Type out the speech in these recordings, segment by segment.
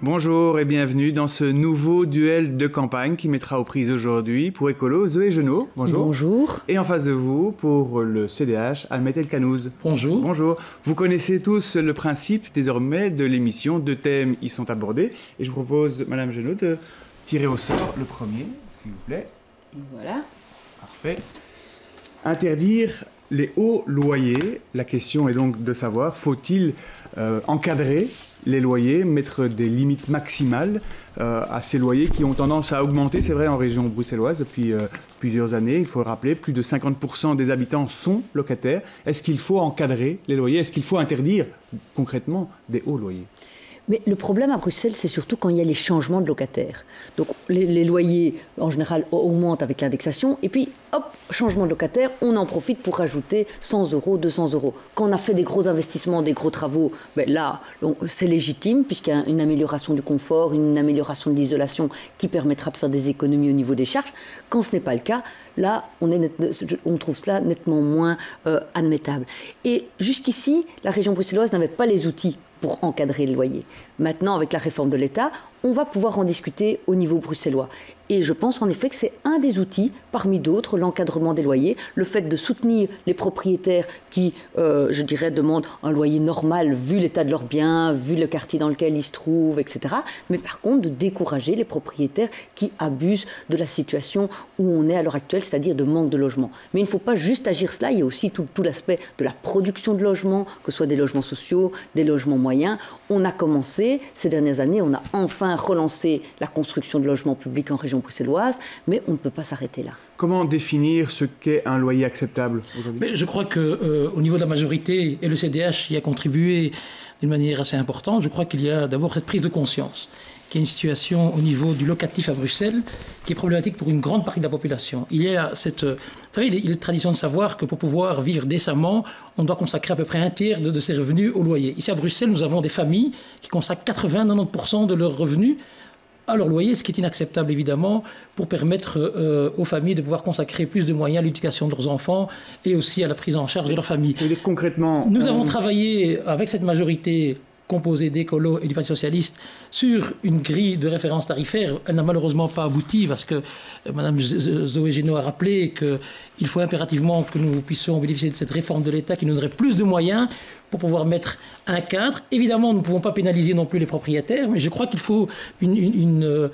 Bonjour et bienvenue dans ce nouveau duel de campagne qui mettra aux prises aujourd'hui pour Écolo, Zoé Genot. Bonjour. Bonjour. Et en face de vous, pour le CDH, Almet Elkanouz. Bonjour. Bonjour. Vous connaissez tous le principe désormais de l'émission. 2 thèmes y sont abordés. Et je vous propose, Madame Genot, de tirer au sort le premier, s'il vous plaît. Et voilà. Parfait. Interdire les hauts loyers. La question est donc de savoir, faut-il encadrer les loyers, mettre des limites maximales à ces loyers qui ont tendance à augmenter, c'est vrai, en région bruxelloise depuis plusieurs années. Il faut le rappeler, plus de 50% des habitants sont locataires. Est-ce qu'il faut encadrer les loyers? Est-ce qu'il faut interdire concrètement des hauts loyers? Mais le problème à Bruxelles, c'est surtout quand il y a les changements de locataires. Donc les loyers, en général, augmentent avec l'indexation. Et puis, hop, changement de locataire, on en profite pour rajouter 100 €, 200 €. Quand on a fait des gros investissements, des gros travaux, ben là, c'est légitime, puisqu'il y a une amélioration du confort, une amélioration de l'isolation qui permettra de faire des économies au niveau des charges. Quand ce n'est pas le cas, là, on trouve cela nettement moins admettable. Et jusqu'ici, la région bruxelloise n'avait pas les outils pour encadrer le loyer. Maintenant, avec la réforme de l'État, on va pouvoir en discuter au niveau bruxellois. Et je pense en effet que c'est un des outils, parmi d'autres, l'encadrement des loyers, le fait de soutenir les propriétaires qui, je dirais, demandent un loyer normal, vu l'état de leurs biens, vu le quartier dans lequel ils se trouvent, etc. Mais par contre, de décourager les propriétaires qui abusent de la situation où on est à l'heure actuelle, c'est-à-dire de manque de logement. Mais il ne faut pas juste agir cela, il y a aussi tout l'aspect de la production de logements, que ce soit des logements sociaux, des logements moyens. On a commencé, ces dernières années, on a enfin relancé la construction de logements publics en région bruxelloise, mais on ne peut pas s'arrêter là. Comment définir ce qu'est un loyer acceptable aujourd'hui? Mais je crois qu'au niveau de la majorité, et le CDH y a contribué d'une manière assez importante, je crois qu'il y a d'abord cette prise de conscience, qu'il y a une situation au niveau du locatif à Bruxelles qui est problématique pour une grande partie de la population. Il y a cette... Vous savez, il est tradition de savoir que pour pouvoir vivre décemment, on doit consacrer à peu près un tiers de ses revenus au loyer. Ici à Bruxelles, nous avons des familles qui consacrent 80-90% de leurs revenus à leur loyer, ce qui est inacceptable évidemment, pour permettre aux familles de pouvoir consacrer plus de moyens à l'éducation de leurs enfants et aussi à la prise en charge de leur famille. C'est-à-dire concrètement... Nous avons travaillé avec cette majorité composée d'Écolo et du Parti socialiste sur une grille de référence tarifaire. Elle n'a malheureusement pas abouti parce que Mme Zoé Genot a rappelé qu'il faut impérativement que nous puissions bénéficier de cette réforme de l'État qui nous donnerait plus de moyens pour pouvoir mettre un cadre. Évidemment, nous ne pouvons pas pénaliser non plus les propriétaires, mais je crois qu'il faut un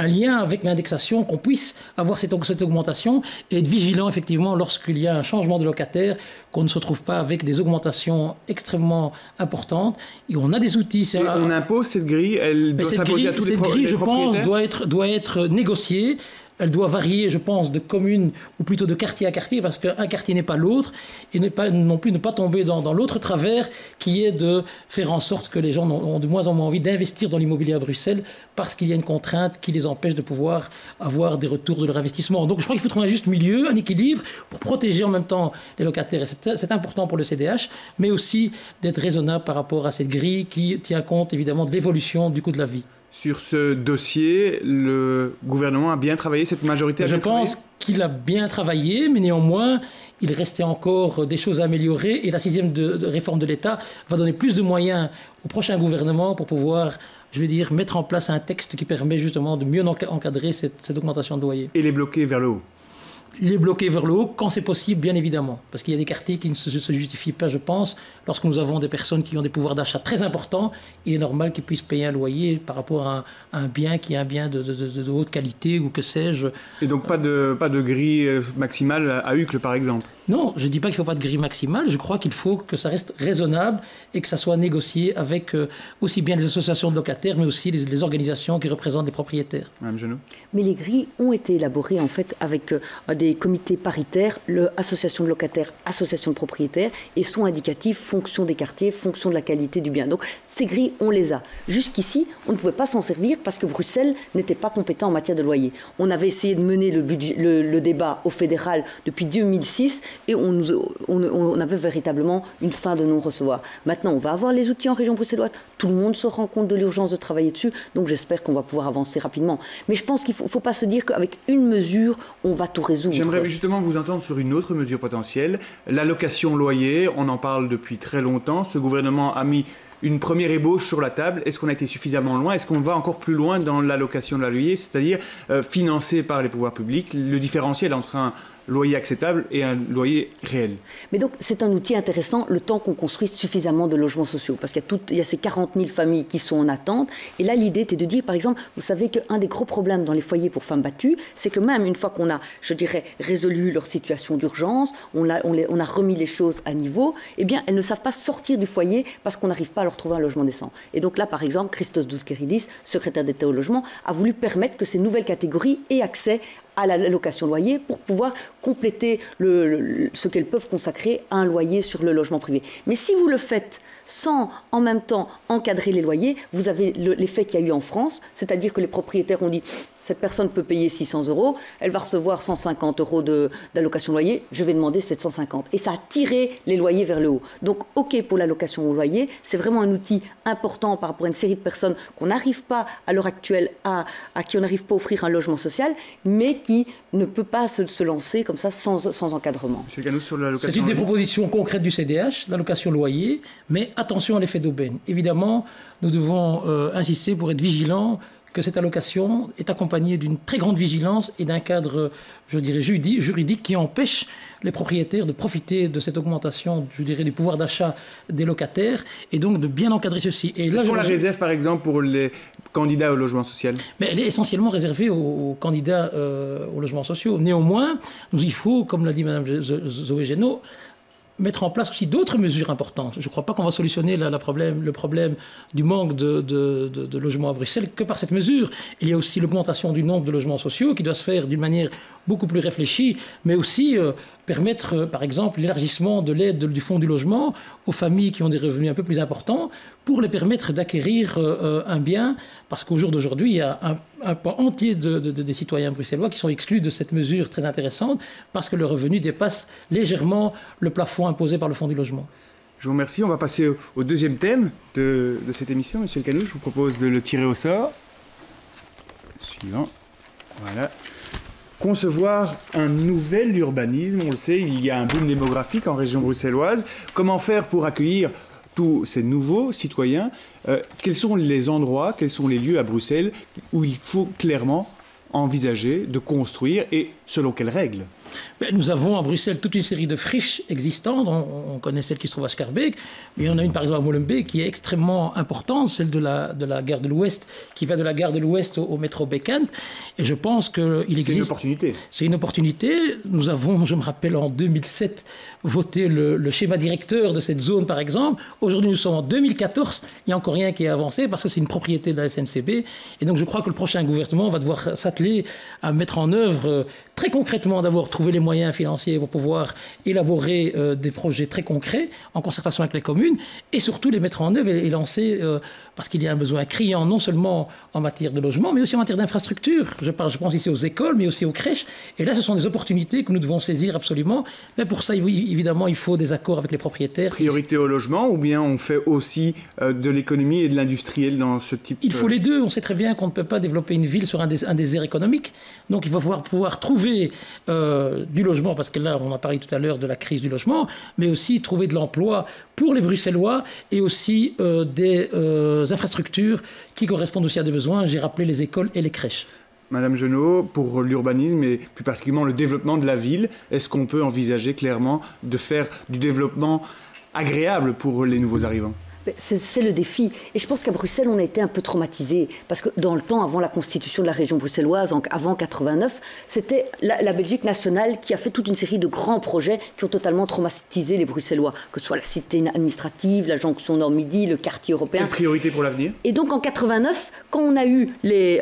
lien avec l'indexation, qu'on puisse avoir cette augmentation et être vigilant effectivement lorsqu'il y a un changement de locataire, qu'on ne se retrouve pas avec des augmentations extrêmement importantes. Et on a des outils. Et on impose cette grille, elle doit s'imposer à tous les propriétaires. Cette grille, je pense, doit être négociée. Elle doit varier, je pense, de commune ou plutôt de quartier à quartier, parce qu'un quartier n'est pas l'autre, et non plus ne pas tomber dans l'autre travers, qui est de faire en sorte que les gens ont de moins en moins envie d'investir dans l'immobilier à Bruxelles, parce qu'il y a une contrainte qui les empêche de pouvoir avoir des retours de leur investissement. Donc je crois qu'il faut trouver un juste milieu, un équilibre, pour protéger en même temps les locataires. Et c'est important pour le CDH, mais aussi d'être raisonnable par rapport à cette grille qui tient compte évidemment de l'évolution du coût de la vie. Sur ce dossier, le gouvernement a bien travaillé, cette majorité a bien travaillé? Je pense qu'il a bien travaillé, mais néanmoins, il restait encore des choses à améliorer. Et la 6e réforme de l'État va donner plus de moyens au prochain gouvernement pour pouvoir, je veux dire, mettre en place un texte qui permet justement de mieux encadrer cette augmentation de loyer. Et les bloquer vers le haut? Les bloquer vers le haut, quand c'est possible, bien évidemment. Parce qu'il y a des quartiers qui ne se justifient pas, je pense. Lorsque nous avons des personnes qui ont des pouvoirs d'achat très importants, il est normal qu'ils puissent payer un loyer par rapport à un bien qui est un bien de haute qualité ou que sais-je. Et donc pas de grille maximale à Uccle, par exemple? Non, je ne dis pas qu'il ne faut pas de grille maximale. Je crois qu'il faut que ça reste raisonnable et que ça soit négocié avec aussi bien les associations de locataires, mais aussi les organisations qui représentent les propriétaires. Madame Genot. Mais les grilles ont été élaborées en fait avec des comités paritaires, l'association de locataires, association de propriétaires, et sont indicatifs fonction des quartiers, fonction de la qualité du bien. Donc ces grilles, on les a. Jusqu'ici, on ne pouvait pas s'en servir parce que Bruxelles n'était pas compétent en matière de loyer. On avait essayé de mener le débat au fédéral depuis 2006, et on avait véritablement une fin de non-recevoir. Maintenant, on va avoir les outils en région bruxelloise, tout le monde se rend compte de l'urgence de travailler dessus, donc j'espère qu'on va pouvoir avancer rapidement. Mais je pense qu'il ne faut pas se dire qu'avec une mesure, on va tout résoudre. J'aimerais justement vous entendre sur une autre mesure potentielle, l'allocation loyer. On en parle depuis très longtemps. Ce gouvernement a mis une première ébauche sur la table. Est-ce qu'on a été suffisamment loin? Est-ce qu'on va encore plus loin dans l'allocation de la loyer, c'est-à-dire financée par les pouvoirs publics, le différentiel entre un loyer acceptable et un loyer réel? Mais donc, c'est un outil intéressant le temps qu'on construise suffisamment de logements sociaux. Parce qu'il y a ces 40 000 familles qui sont en attente. Et là, l'idée était de dire, par exemple, vous savez qu'un des gros problèmes dans les foyers pour femmes battues, c'est que même une fois qu'on a, je dirais, résolu leur situation d'urgence, on a remis les choses à niveau, eh bien, elles ne savent pas sortir du foyer parce qu'on n'arrive pas à leur trouver un logement décent. Et donc là, par exemple, Christos Doulkeridis, secrétaire d'État au logement, a voulu permettre que ces nouvelles catégories aient accès à la location loyer pour pouvoir compléter ce qu'elles peuvent consacrer à un loyer sur le logement privé. Mais si vous le faites sans en même temps encadrer les loyers, vous avez l'effet qu'il y a eu en France, c'est-à-dire que les propriétaires ont dit cette personne peut payer 600 €, elle va recevoir 150 € d'allocation loyer, je vais demander 750. Et ça a tiré les loyers vers le haut. Donc, OK pour l'allocation au loyer, c'est vraiment un outil important par rapport à une série de personnes qu'on n'arrive pas, à l'heure actuelle, à qui on n'arrive pas à offrir un logement social, mais qui ne peut pas se lancer comme ça sans encadrement. M. Canous, sur l'allocation C'est une des propositions concrètes du CDH, l'allocation loyer, mais attention à l'effet d'aubaine. Évidemment, nous devons insister pour être vigilants que cette allocation est accompagnée d'une très grande vigilance et d'un cadre, je dirais, juridique qui empêche les propriétaires de profiter de cette augmentation, je dirais, du pouvoir d'achat des locataires et donc de bien encadrer ceci. Est-ce qu'on la réserve, par exemple, pour les candidats au logement social? Mais elle est essentiellement réservée aux candidats aux logements sociaux. Néanmoins, il faut, comme l'a dit Mme Zoé Génaud, mettre en place aussi d'autres mesures importantes. Je ne crois pas qu'on va solutionner le problème du manque de logements à Bruxelles que par cette mesure. Il y a aussi l'augmentation du nombre de logements sociaux qui doit se faire d'une manière beaucoup plus réfléchie, mais aussi permettre, par exemple, l'élargissement de l'aide du fonds du logement aux familles qui ont des revenus un peu plus importants pour les permettre d'acquérir un bien, parce qu'au jour d'aujourd'hui, il y a un pan entier des citoyens bruxellois qui sont exclus de cette mesure très intéressante parce que le revenu dépasse légèrement le plafond imposé par le fonds du logement. Je vous remercie. On va passer au deuxième thème de cette émission. Monsieur Le Canous, je vous propose de le tirer au sort. Suivant. Voilà. Concevoir un nouvel urbanisme. On le sait, il y a un boom démographique en région bruxelloise. Comment faire pour accueillir tous ces nouveaux citoyens? Quels sont les endroits, quels sont les lieux à Bruxelles où il faut clairement envisager de construire et selon quelles règles? Nous avons à Bruxelles toute une série de friches existantes. On connaît celle qui se trouve à Schaerbeek, mais il y en a une par exemple à Molenbeek qui est extrêmement importante, celle de la gare de l'Ouest, qui va de la gare de l'Ouest au métro Bekent. Et je pense qu'il existe... C'est une opportunité. C'est une opportunité. Nous avons, je me rappelle, en 2007, voté le schéma directeur de cette zone, par exemple. Aujourd'hui, nous sommes en 2014. Il n'y a encore rien qui est avancé parce que c'est une propriété de la SNCB. Et donc, je crois que le prochain gouvernement va devoir s'atteler à mettre en œuvre très concrètement, d'abord, trouver les moyens financiers pour pouvoir élaborer des projets très concrets en concertation avec les communes et surtout les mettre en œuvre et lancer parce qu'il y a un besoin criant non seulement en matière de logement mais aussi en matière d'infrastructure. Je pense ici aux écoles mais aussi aux crèches et là ce sont des opportunités que nous devons saisir absolument. Mais pour ça évidemment il faut des accords avec les propriétaires. Priorité au logement ou bien on fait aussi de l'économie et de l'industriel dans ce type... Il faut les deux. On sait très bien qu'on ne peut pas développer une ville sur un désert économique. Donc il va pouvoir trouver du logement, parce que là, on a parlé tout à l'heure de la crise du logement, mais aussi trouver de l'emploi pour les Bruxellois et aussi des infrastructures qui correspondent aussi à des besoins. J'ai rappelé les écoles et les crèches. Madame Genot, pour l'urbanisme et plus particulièrement le développement de la ville, est-ce qu'on peut envisager clairement de faire du développement agréable pour les nouveaux arrivants? C'est le défi. Et je pense qu'à Bruxelles, on a été un peu traumatisés. Parce que dans le temps, avant la constitution de la région bruxelloise, avant 89, c'était la Belgique nationale qui a fait toute une série de grands projets qui ont totalement traumatisé les Bruxellois. Que ce soit la cité administrative, la jonction Nord-Midi, le quartier européen. Quelle priorité pour l'avenir? Et donc en 89, quand on a eu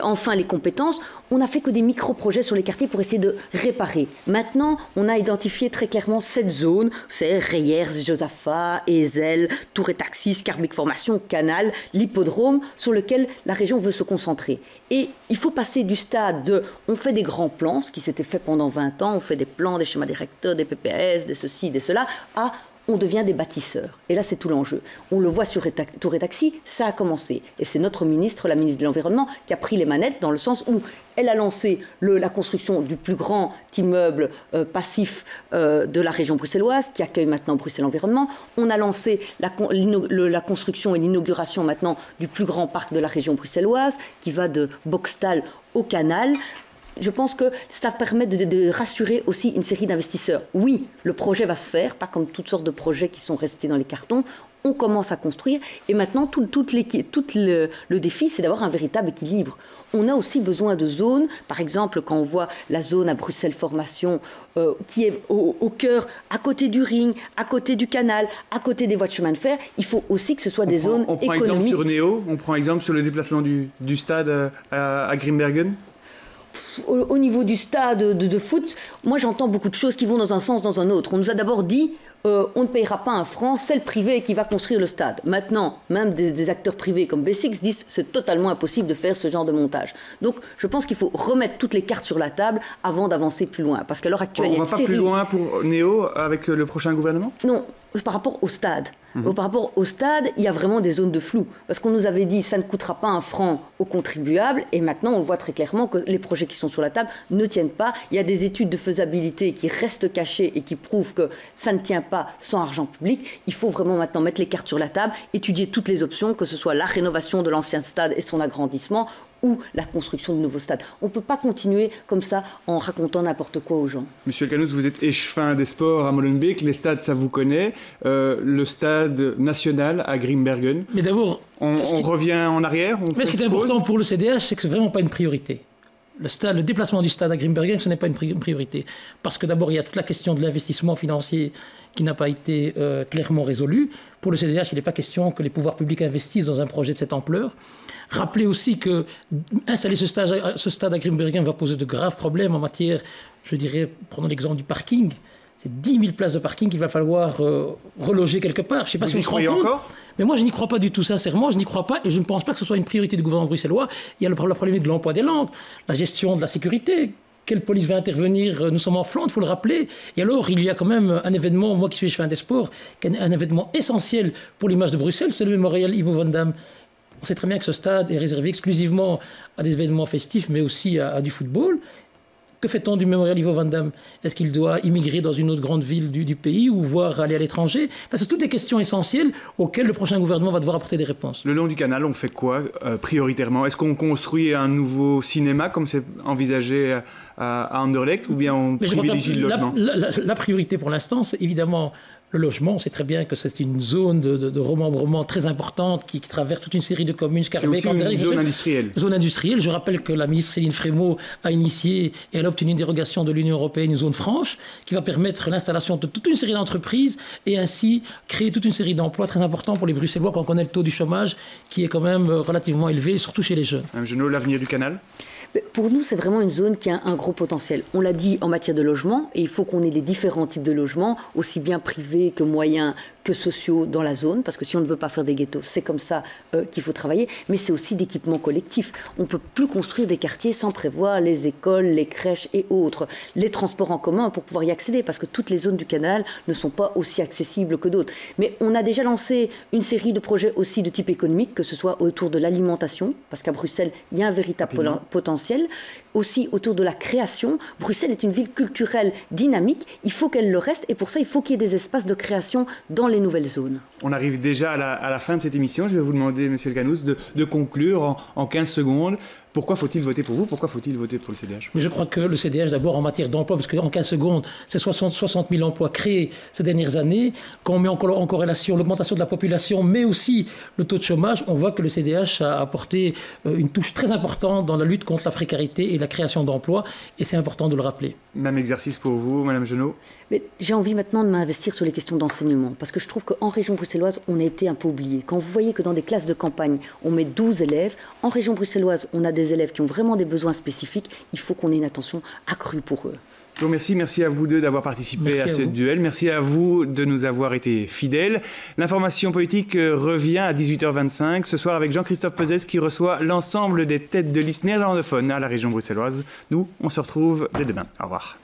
enfin les compétences, on n'a fait que des micro-projets sur les quartiers pour essayer de réparer. Maintenant, on a identifié très clairement cette zone. C'est Reyers, Josaphat, Ezel, Tour et Taxis, Carbic Formation, Canal, l'hippodrome, sur lequel la région veut se concentrer. Et il faut passer du stade de on fait des grands plans, ce qui s'était fait pendant 20 ans, on fait des plans, des schémas directeurs, des PPS, des ceci, des cela, à on devient des bâtisseurs. Et là, c'est tout l'enjeu. On le voit sur Tour et Taxi, ça a commencé. Et c'est notre ministre, la ministre de l'Environnement, qui a pris les manettes dans le sens où elle a lancé la construction du plus grand immeuble passif de la région bruxelloise, qui accueille maintenant Bruxelles Environnement. On a lancé la construction et l'inauguration maintenant du plus grand parc de la région bruxelloise, qui va de Boxtal au Canal. Je pense que ça permet de rassurer aussi une série d'investisseurs. Oui, le projet va se faire, pas comme toutes sortes de projets qui sont restés dans les cartons. On commence à construire et maintenant tout le défi, c'est d'avoir un véritable équilibre. On a aussi besoin de zones, par exemple quand on voit la zone à Bruxelles Formation qui est au cœur, à côté du ring, à côté du canal, à côté des voies de chemin de fer, il faut aussi que ce soit des zones économiques. On prend exemple sur Néo, on prend exemple sur le déplacement du stade à Grimbergen. Au niveau du stade de foot, moi j'entends beaucoup de choses qui vont dans un sens, dans un autre. On nous a d'abord dit on ne payera pas un franc, c'est le privé qui va construire le stade. Maintenant, même des acteurs privés comme B6 disent c'est totalement impossible de faire ce genre de montage. Donc je pense qu'il faut remettre toutes les cartes sur la table avant d'avancer plus loin. Parce qu'à l'heure actuelle, il y a une série... On va pas plus loin pour Néo avec le prochain gouvernement ? Non, par rapport au stade. Par rapport au stade, il y a vraiment des zones de flou. Parce qu'on nous avait dit ça ne coûtera pas un franc aux contribuables. Et maintenant, on voit très clairement que les projets qui sont sur la table ne tiennent pas. Il y a des études de faisabilité qui restent cachées et qui prouvent que ça ne tient pas sans argent public. Il faut vraiment maintenant mettre les cartes sur la table, étudier toutes les options, que ce soit la rénovation de l'ancien stade et son agrandissement ou la construction de nouveaux stades. On ne peut pas continuer comme ça en racontant n'importe quoi aux gens. Monsieur Elkanous, vous êtes échevin des sports à Molenbeek, les stades, ça vous connaît. Le stade national à Grimbergen. Mais d'abord, on revient en arrière. Mais ce qui est important pour le CDH, c'est que ce n'est vraiment pas une priorité. Le déplacement du stade à Grimbergen, ce n'est pas une priorité. Parce que d'abord, il y a toute la question de l'investissement financier qui n'a pas été clairement résolue. Pour le CDH, il n'est pas question que les pouvoirs publics investissent dans un projet de cette ampleur. Rappelez aussi que installer ce stade à Grimbergen va poser de graves problèmes en matière, je dirais, prenons l'exemple du parking. C'est 10 000 places de parking qu'il va falloir reloger quelque part. Je ne sais pas si on se rend compte. Encore ? Mais moi, je n'y crois pas du tout, sincèrement. Je n'y crois pas et je ne pense pas que ce soit une priorité du gouvernement bruxellois. Il y a le problème de l'emploi des langues, la gestion de la sécurité. Quelle police va intervenir? Nous sommes en Flandre, il faut le rappeler. Et alors, il y a quand même un événement, moi qui suis échevin des sports, un événement essentiel pour l'image de Bruxelles, c'est le mémorial Ivo van Damme. On sait très bien que ce stade est réservé exclusivement à des événements festifs, mais aussi à du football. Que fait-on du mémorial Ivo van Damme? Est-ce qu'il doit immigrer dans une autre grande ville du pays ou voire aller à l'étranger? Enfin, c'est toutes des questions essentielles auxquelles le prochain gouvernement va devoir apporter des réponses. Le long du canal, on fait quoi prioritairement? Est-ce qu'on construit un nouveau cinéma comme c'est envisagé à Anderlecht ou bien on privilégie le logement? La priorité pour l'instant, c'est évidemment le logement. On sait très bien que c'est une zone de remembrement très importante qui traverse toute une série de communes. C'est aussi une zone industrielle. Zone industrielle. Je rappelle que la ministre Céline Frémaux a initié et elle a obtenu une dérogation de l'Union européenne, une zone franche, qui va permettre l'installation de toute une série d'entreprises et ainsi créer toute une série d'emplois très importants pour les Bruxellois quand on connaît le taux du chômage qui est quand même relativement élevé, surtout chez les jeunes. Madame Genot, l'avenir du canal? Pour nous, c'est vraiment une zone qui a un gros potentiel. On l'a dit en matière de logement, et il faut qu'on ait les différents types de logements, aussi bien privés que moyens, que sociaux dans la zone, parce que si on ne veut pas faire des ghettos, c'est comme ça qu'il faut travailler, mais c'est aussi d'équipements collectifs. On ne peut plus construire des quartiers sans prévoir les écoles, les crèches et autres, les transports en commun pour pouvoir y accéder, parce que toutes les zones du canal ne sont pas aussi accessibles que d'autres. Mais on a déjà lancé une série de projets aussi de type économique, que ce soit autour de l'alimentation, parce qu'à Bruxelles, il y a un véritable potentiel, aussi autour de la création. Bruxelles est une ville culturelle dynamique, il faut qu'elle le reste, et pour ça, il faut qu'il y ait des espaces de création dans les nouvelles zones. On arrive déjà à la fin de cette émission. Je vais vous demander, Monsieur Elkanous, de conclure en 15 secondes. Pourquoi faut-il voter pour vous? Pourquoi faut-il voter pour le CDH? Mais je crois que le CDH, d'abord en matière d'emploi, parce qu'en 15 secondes, c'est 60 000 emplois créés ces dernières années. Quand on met en corrélation l'augmentation de la population, mais aussi le taux de chômage, on voit que le CDH a apporté une touche très importante dans la lutte contre la précarité et la création d'emplois. Et c'est important de le rappeler. Même exercice pour vous, Madame Genot? Mais j'ai envie maintenant de m'investir sur les questions d'enseignement, parce que je trouve qu'en région bruxelloise, on a été un peu oublié. Quand vous voyez que dans des classes de campagne, on met 12 élèves, en région bruxelloise, on a des élèves qui ont vraiment des besoins spécifiques, il faut qu'on ait une attention accrue pour eux. Je vous remercie. Merci à vous deux d'avoir participé à ce duel. Merci à vous de nous avoir été fidèles. L'information politique revient à 18h25 ce soir avec Jean-Christophe Peuzès qui reçoit l'ensemble des têtes de liste néerlandophones à la région bruxelloise. Nous, on se retrouve dès demain. Au revoir.